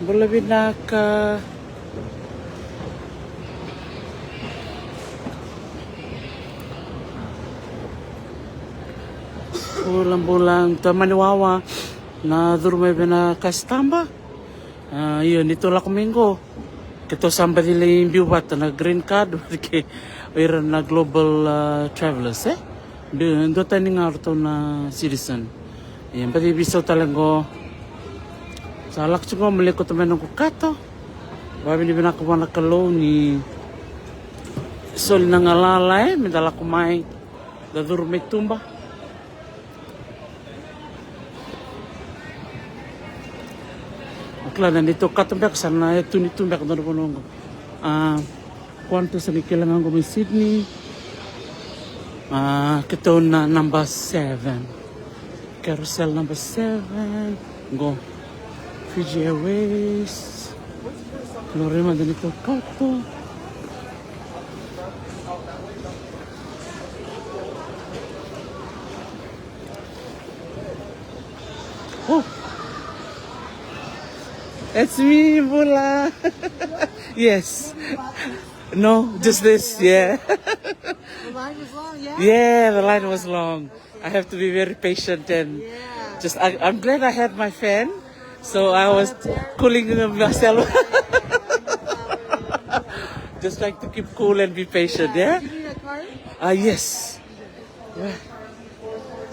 Bola binaka. Bulang-bulang tamaniwawa na durmay bina kastamba. Yun, ito lang kuminggo. Kito samba nila yung biwat na green card. Mayroon na global travelers, eh. Doon tayo nga ito na citizen. Yan, pati bisaw talaga. Sa alak ko, malikot naman ng kukato. Babi ni binakawa na kalo ni sol nang alalay. Medala kumay. Dadur may tumba. Akla na nito katumbak sana ito ni tumbak doon ko nung. Kwanto sa kailangan ko may Sydney. Kito na number 7. Carousel number 7. Go. Fiji Airways. Florima din ito kato. Oh! It's me, Bula. Yes. No, just this, yeah. The line was long, yeah? Yeah, the line was long. I have to be very patient and I'm glad I had my fan. So I was cooling myself. Just like to keep cool and be patient, yeah? Do you need a card? Yes. Yeah.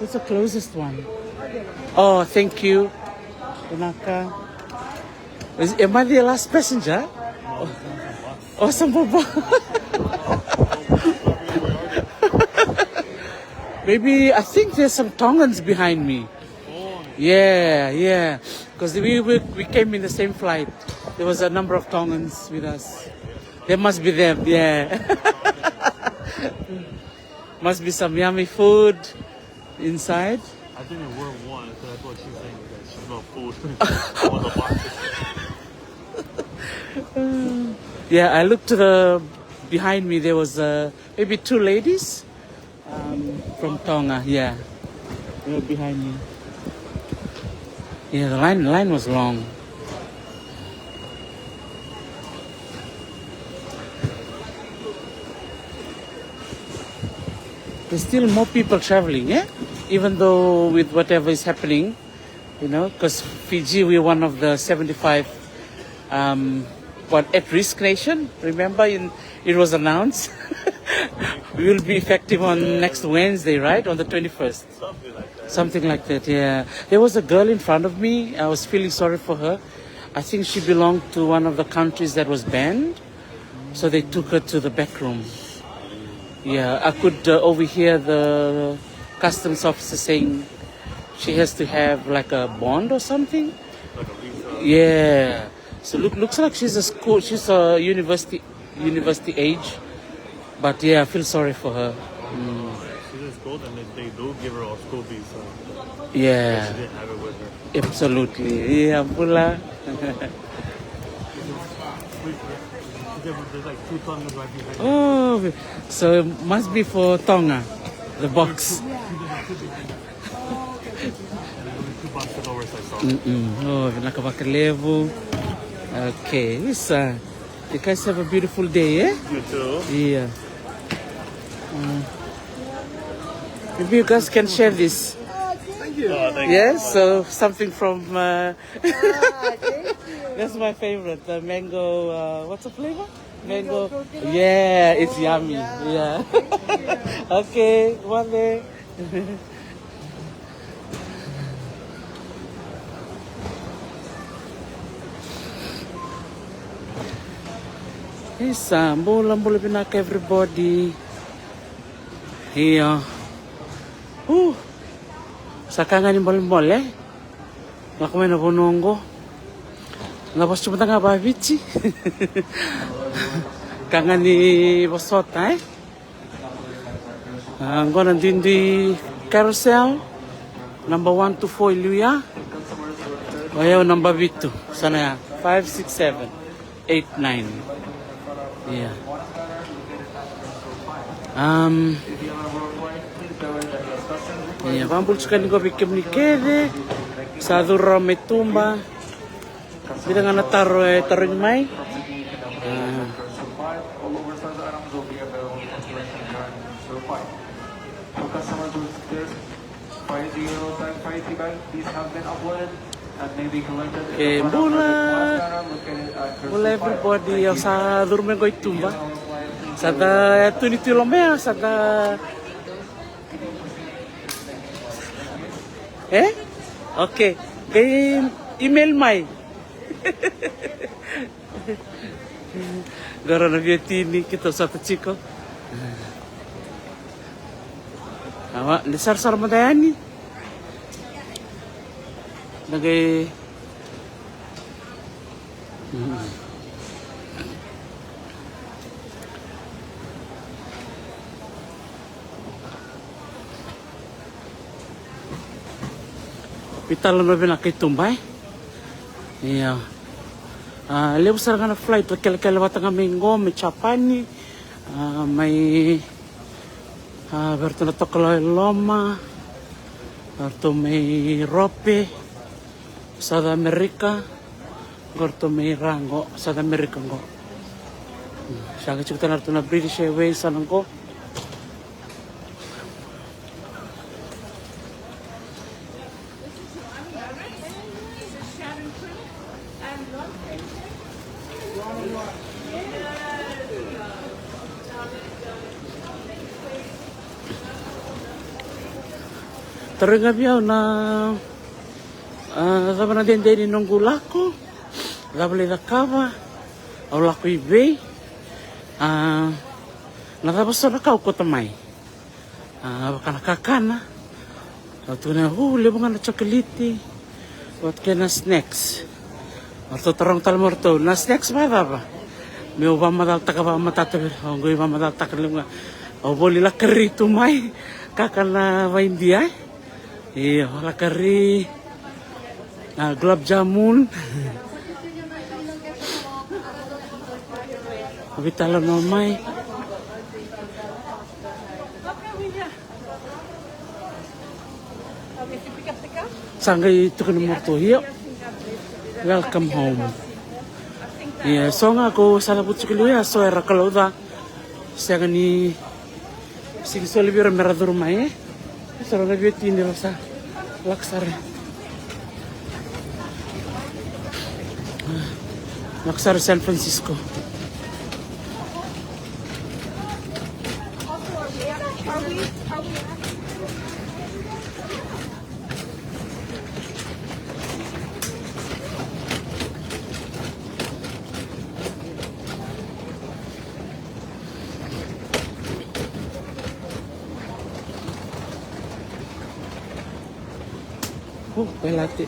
What's the closest one? Oh, thank you. Pinaka. Am I the last passenger? Oh, some baba. Maybe, I think there's some Tongans behind me. Yeah. Because we came in the same flight. There was a number of Tongans with us. There must be them, yeah. Must be some yummy food inside. I think there were one, because I thought she was saying that she smelled food on the boxes. Yeah, I looked to the behind me. There was maybe 2 ladies from Tonga. Yeah, they were behind me. Yeah, the line was long. There's still more people traveling, yeah? Even though with whatever is happening, you know, because Fiji, we're one of the 75 at-risk nation. Remember, it was announced. We will be effective on next Wednesday, right? On the 21st. Something like that. Something like that, yeah. There was a girl in front of me. I was feeling sorry for her. I think she belonged to one of the countries that was banned. So they took her to the back room. Yeah, I could overhear the customs officer saying she has to have like a bond or something. Like a visa. Yeah. So looks like she's a university age. But yeah, I feel sorry for her. She's in school, and they do give her a school visa. Yeah. She didn't have it with her. Absolutely. Yeah, Pula. There's like 2 Tongans right behind her. Oh, so it must be for Tonga, the box. And there were 2 boxes over, so I saw. Oh, nakabakalevo. Okay, Lisa. You guys have a beautiful day, eh? You too. Yeah. Maybe you guys can share this. Thank you. Thank Yes, so something from. Thank you. That's my favorite. The mango. What's the flavor? Mango. coconut? Yeah, it's yummy. Yeah. Okay, one day. Yes, bola pinaka everybody. Iya. Saka nga ni bol eh. Nakumain na punonggo. Labas cuma tanga babici. Kanga ni bosota eh. Ang gonna di carousel number 1 to 4 Iluya. Ayaw number 2. Sana ya? 5, 6, 7, 8, 9. Yeah. Yeah, vambul sekali ko bikim ni kede. Sa durra may tumba. Bila nga nataro taring may. All over Southern Arms will be available for collection during 05. For customers with this 50 type 50 bag, these have been uploaded and may be collected Okay, in the front of mula. Project Plaza located at Mula Crystal everybody Park. sa durmen ko itumba. Sa da tunitulomea sa da Okay. Kay email may. Gara nagtini kita sa chico. Awa, lisar-sar madayani. Nagay Pital na ba nakitumbay? Iya. Lepas sarang na flight wakil watang minggo may Chapani, may berto na Tokoloy Loma, berto may Rope, South America, berto may Rango, South America go. Siya kita na na British Airways anong ko. Terengah biau na sama na din nung gulako, labali na kawa, au lako ibe, natapos na kau ko tamay, baka nakakana, at na libungan na chocolate, at kaya na snacks, at tarong talmorto, na snacks ba ba? May ubang madalta ka ba matatabi, ang goy ba madalta ka lang, au boli la kari tumay, kakana ba hindi ay? Iya, wala kari, gulab jamun, abitalo nomay. Sanggay itu kan morto hiyo. Welcome home. Iya, so nga ako sa labot sa kiluya, so era kalauda. Siya gani, sige so libira merador may Sarang nag-beauty nila sa Laksar. Laksar, San Francisco. Pelate.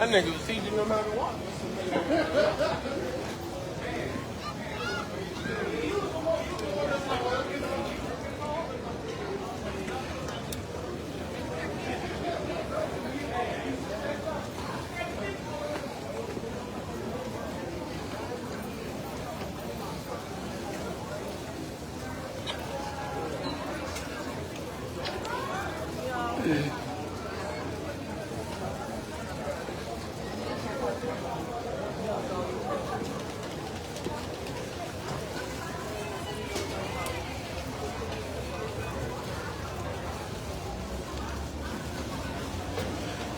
That nigga was teaching no matter what.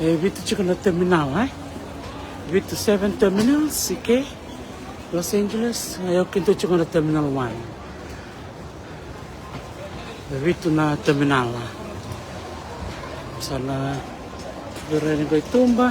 Vitu chiko na terminal, Vitu 7 terminals, okay? Los Angeles, ayaw kinto chiko na terminal 1. Vitu na terminal, Sana Berani ko itumba.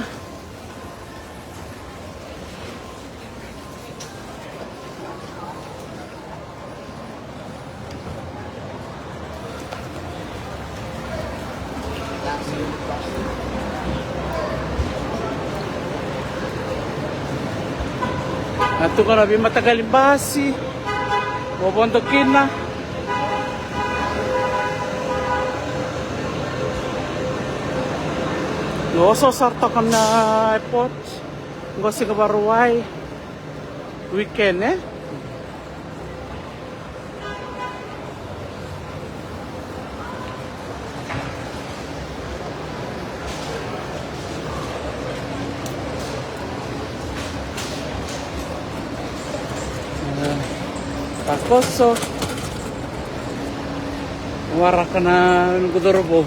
Ato ka na, matagal yung basi. Bobontokin na. Ngoso sarto ka na airport. Ngosi ka baruay. Weekend eh. Pakoso. Wara ka na nagudorobo.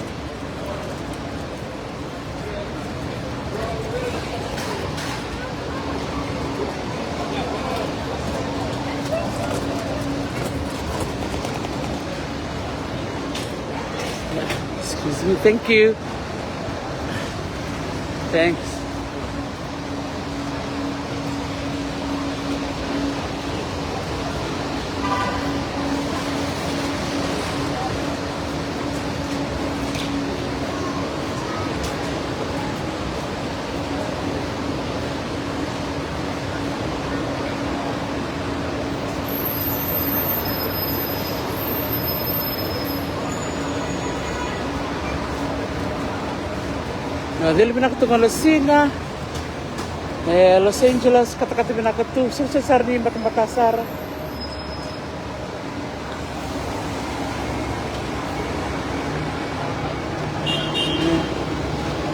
Excuse me, thank you. Thanks. Dili pinakatungan Lucina, Los Angeles, kata-kata pinakatu, susah ni Batasar.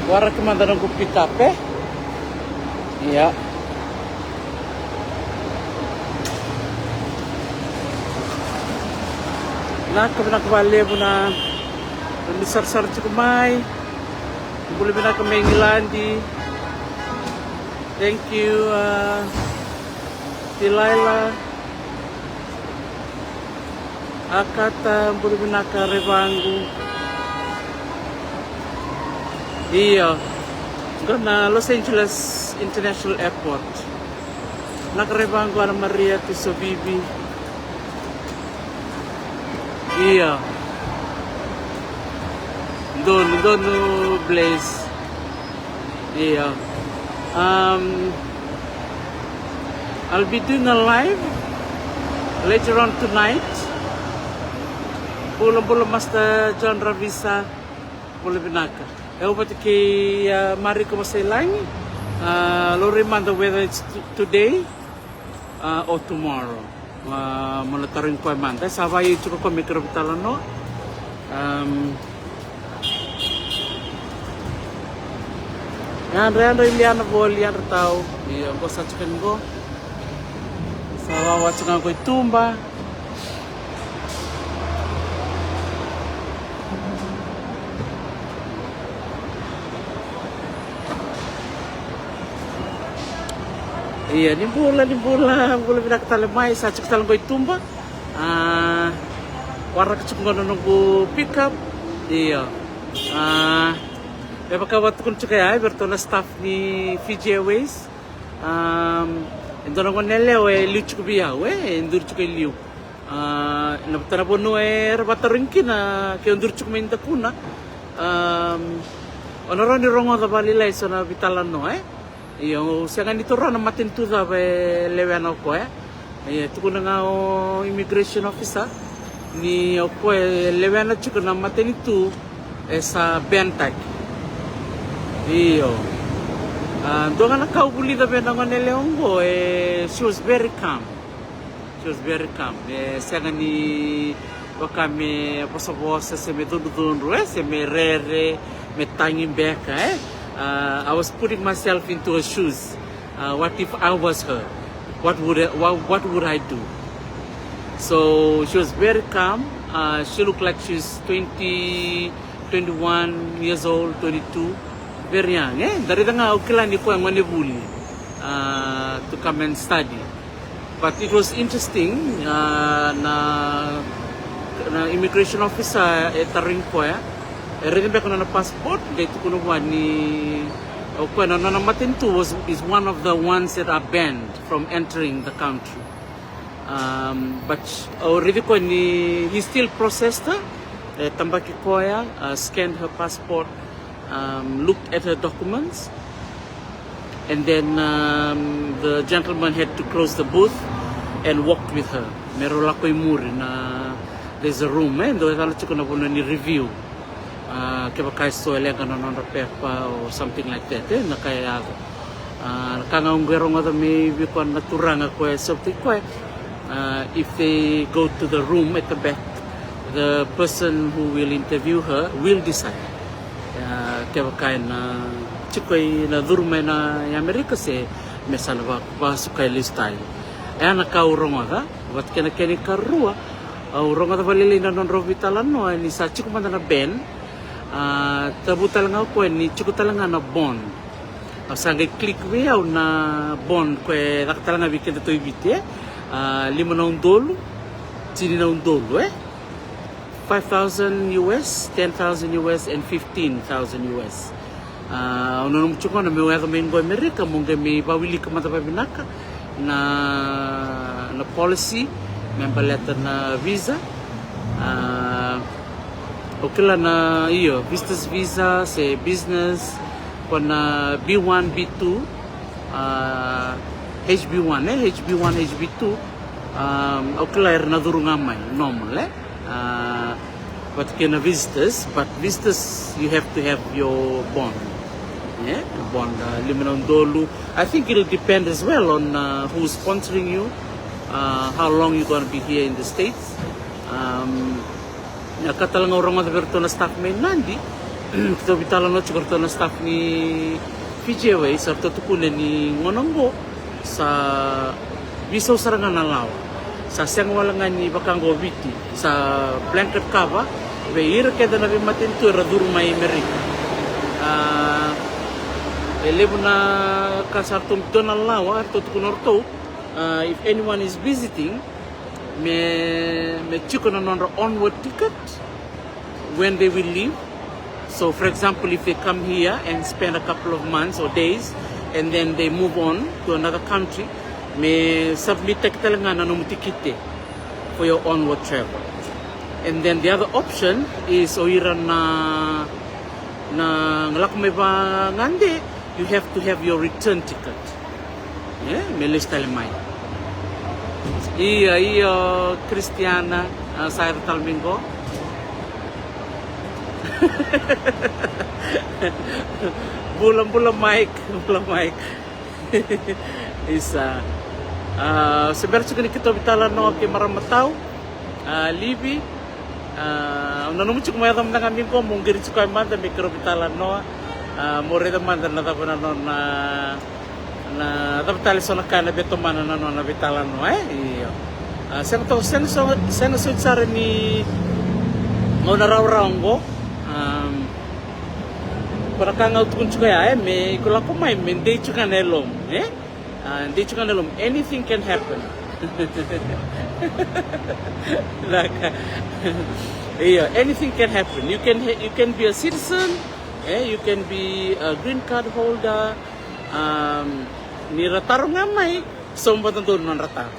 Wara kemana nunggu pick up Iya. Nah, kebalik na besar-besar cukup mai. Boleh bina ke Mengilandi. Thank you, Delilah. Akata boleh bina ke Revangu. Iya. Karena Los Angeles International Airport. Nak Revangu Ana Maria Tisobibi. Iya. Dono Blaze. Yeah. I'll be doing a live later on tonight. Belum Master John Ravisa boleh binaka. Eu vou ter que mari como sei lá. Lo remember whether it's today or tomorrow. Monitoring ko manda. Sabay cukup ko mikrobitalan no. Yan rendo iliana bol yan tao. Iyo ko sa chicken go. Sawa wachikan ko itumba. Iya ni bola pinakatala mai sa chicken ko itumba. Warna kecungan nunggu pick up. Iya. Baka kun chukaya berto na staff ni Fiji Airways. Endoro ko nelew liu chukbiya endur chukay liu. Nabtara bono rabatarinki na ke endur chukminda kuna. Onoro ni rongo da balila iso na bitalan no Iyo siangan itu rana matin tu da lewen ako Iya tukuna nga immigration officer ni ako lewen na chukuna matin itu sa Bentag. Iyo. Doon nga nakaubuli na benangan ni Leongo, she was very calm. Siya nga ni kami pasabosa sa me dudunro, sa me rere, me tanging beka I was putting myself into her shoes. What if I was her? What would I do? So she was very calm. She looked like she's 21 years old, 22. Very young, Dari nga ukila ni ko ang manibuli to come and study. But it was interesting na immigration officer taring ko Rin ba ko na passport dito kuno ni okay no Matintu is one of the ones that are banned from entering the country. But already ko ni he still processed her. Tambaki Koya scanned her passport, looked at her documents, and then the gentleman had to close the booth and walked with her. Meron lang ko'y muri na there's a room, and doon tala chiko na puno ni review. Kaya kaya so elega na non pepa or something like that. Na kaya kangaunggero nga maybe ko naturang ako something ko. If they go to the room at the back, the person who will interview her will decide. Kaya kaya na chikoy na durmay na Amerika se mesana ba sukay listay. Ayan nakaurong nga wat kena keni karua urong nga balili na non rovitalan no ni sa chiko man na ben tabutal nga ko ni chiko talanga na bond. Sangay click wiyaw na bond ko nakatalanga weekend to ibite. $5 $5,000 US, $10,000 US, and $15,000 US. Nung chuko na may main go Amerika mong may bawili ka mata binaka na policy, member letter na visa. Okay lang na iyo, business visa, say business, na B1, B2, HB1, HB1, HB2, okay lang na durungamay, normal but can visitors, you have to have your bond. Yeah, bond liminong dolu. I think it'll depend as well on who's sponsoring you, how long you're gonna be here in the States. Nakatalang orang mga berto na staff may nandi, kita bitala no chikorto na staff ni Fiji Airways sa tutukunan ni Ngononggo sa visa sarangan nalaw. Sa siyang walangan ni Bakango Viti sa blanket cover, beir keda na bimatinto radur may Amerika. Elevo na kasartum donal lawa tutukunorto. If anyone is visiting, may chiko na non onward ticket when they will leave. So for example, if they come here and spend a couple of months or days and then they move on to another country, may submit talaga na numutikite for your onward travel. And then the other option is oiran na ngalak may ba ngande, you have to have your return ticket. Yeah, may list talimay. Iyo Cristiana sa Talmingo. Bulang Mike isa sebenarnya kini kita bitala no ke maramatau libi nanu mucuk mo yadam nang amin ko mungkir cukai manda mikro bitala no more da manda na tapona no na tapitali sona kana beto mana no na bitala no iyo sen sare ni ngona raw ngo para kang out kun cukai me kula ko mai mende cukanelom anything can happen. Anything can happen. You can be a citizen, you can be a green card holder. Ni rataro nga may somba tanto non rataro.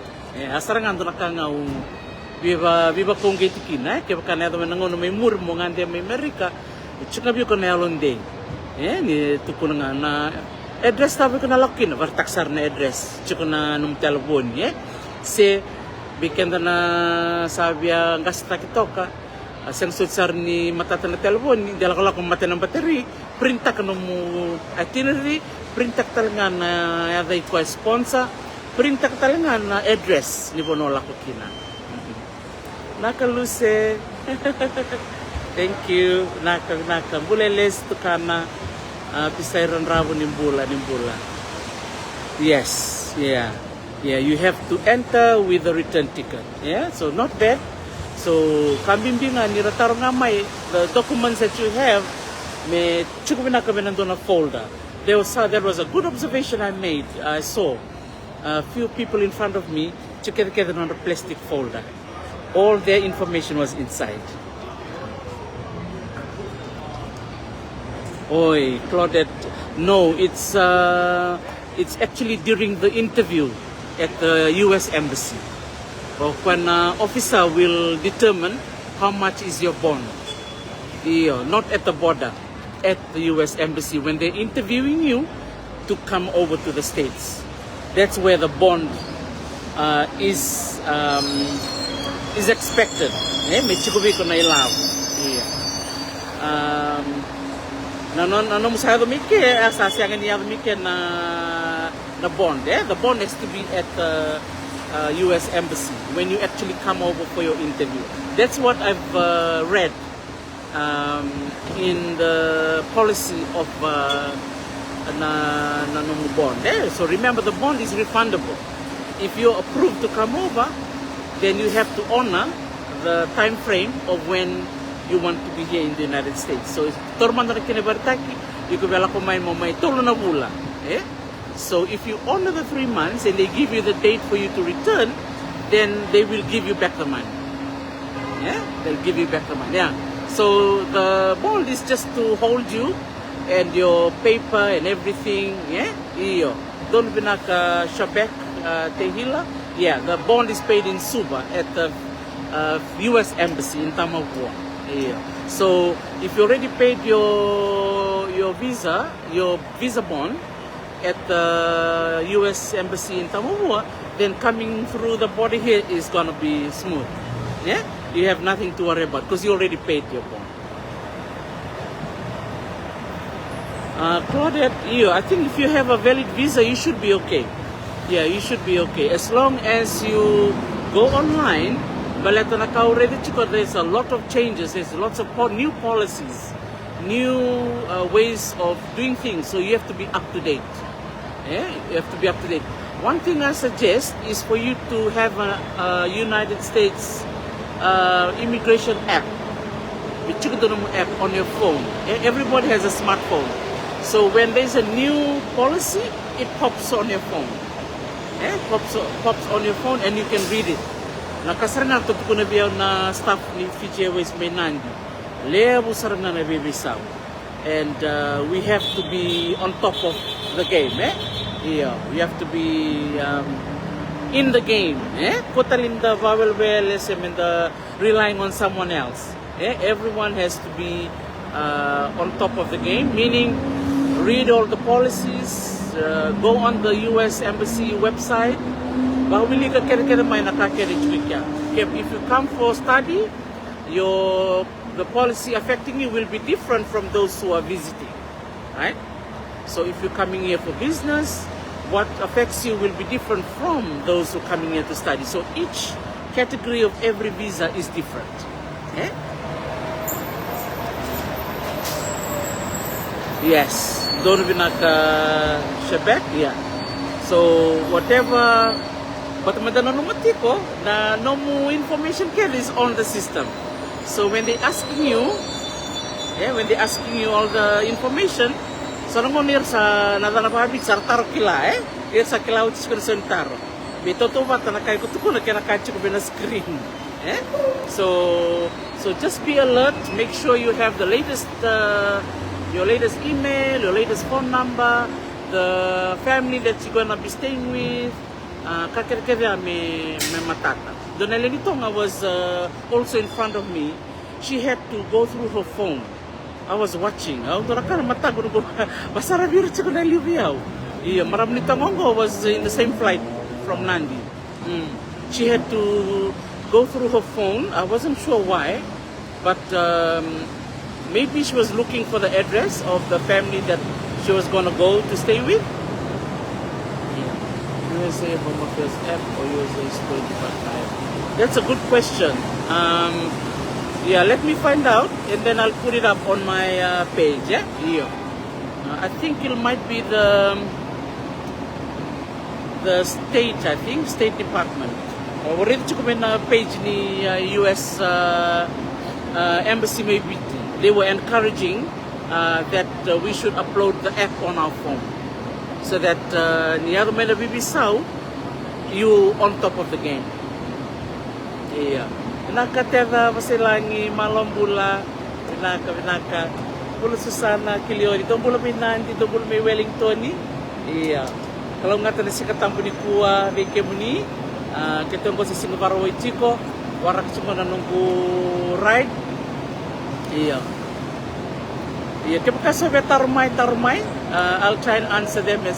Asarang ando nakangau viva kung gitikina kaya kanado manangon may mur mo ngande may Amerika. Chuka bi ko na alonde. Ni tukuna nga na address tabi ko na lakin vartaksar na address chuko na num telepon se bikenda na sabia gasta kitoka sen sutsar ni matata na telepon ni dala ko mata ng battery printa ka no itinerary printa ka talaga na yaday ko sponsor printa ka talaga na address ni bonola ko kina nakaluse thank you naka buleles to kana pisairan rabo nimbula. Yes, yeah, you have to enter with a return ticket. Yeah, so not bad. So kambimbingan ni rataro nga may the documents that you have may chukup na kami nandun na folder. There was a good observation I made. I saw a few people in front of me together on a plastic folder. All their information was inside. Oi, Claudette. No, it's actually during the interview at the U.S. Embassy. When officer will determine how much is your bond. Yeah, not at the border, at the U.S. Embassy when they're interviewing you to come over to the States. That's where the bond is expected. May chikubi ko na ilaw. Yeah. Nano musayado mike asasyangan niya mike na bond. The bond has to be at the U.S. Embassy when you actually come over for your interview. That's what I've read in the policy of bond. So remember, the bond is refundable. If you're approved to come over, then you have to honor the time frame of when you want to be here in the United States. So torman na kinabartaki, you could bela kumain mo may tolo na bula. So if you honor the 3 months and they give you the date for you to return, then they will give you back the money. They'll give you back the money. So the bond is just to hold you and your paper and everything. Iyo. Don't binaka shabek tehila. The bond is paid in Suba at the U.S. Embassy in Tamagua. So if you already paid your visa bond at the U.S. Embassy in Tamagua, then coming through the border here is gonna be smooth. You have nothing to worry about because you already paid your bond. Claudette, I think if you have a valid visa, you should be okay. You should be okay as long as you go online. But there's a lot of changes. There's lots of new policies, new ways of doing things. So you have to be up to date. You have to be up to date. One thing I suggest is for you to have a United States immigration app, app on your phone. Everybody has a smartphone. So when there's a new policy, it pops on your phone. Pops on your phone and you can read it. Nakasarang to ko na biyaw na staff ni Fiji Airways may nandi. Lebo sarang na nabibisaw. And we have to be on top of the game. We have to be in the game. Kotalin the vowel LSM and the relying on someone else. Everyone has to be on top of the game, meaning read all the policies, go on the U.S. Embassy website. If you come for study, the policy affecting you will be different from those who are visiting, right? So if you're coming here for business, what affects you will be different from those who are coming here to study. So each category of every visa is different. Yes, don't be like Shebek, So whatever. But madana numatiko na no more information is on the system. So when they asking you, all the information, so nung nir sa nadana pabik sa taro kila sa kila which is concerned taro. Bito to ba tanakay ko tuko na kinakachi ko na screen. So just be alert. Make sure you have the latest your latest email, your latest phone number, the family that you're gonna be staying with. Kakirkevya me matata. Donelli Tonga was also in front of me. She had to go through her phone. I was watching. Maram Nitangongo was in the same flight from Nandi. She had to go through her phone. I wasn't sure why, but maybe she was looking for the address of the family that she was going to go to stay with. USA Home Affairs app or USA School Department app? That's a good question. Let me find out and then I'll put it up on my page. I think it might be the state. I think State Department. Already check na page ni US Embassy. Maybe they were encouraging that we should upload the app on our phone. So that niya may nabibisaw, you on top of the game. Nakatera pasilangi malombula, pinaka. Bula Susana Kilioni. Ito bula may Nandi, ito bula may Wellington ni. Iya. Kalau nga tanda si katampo ni Kuwa, Beke Muni, kita ko si Singapore Chico, warak cuma nunggu ride. Iya. Iya, terima kasih Tarumay. I'll try and answer them as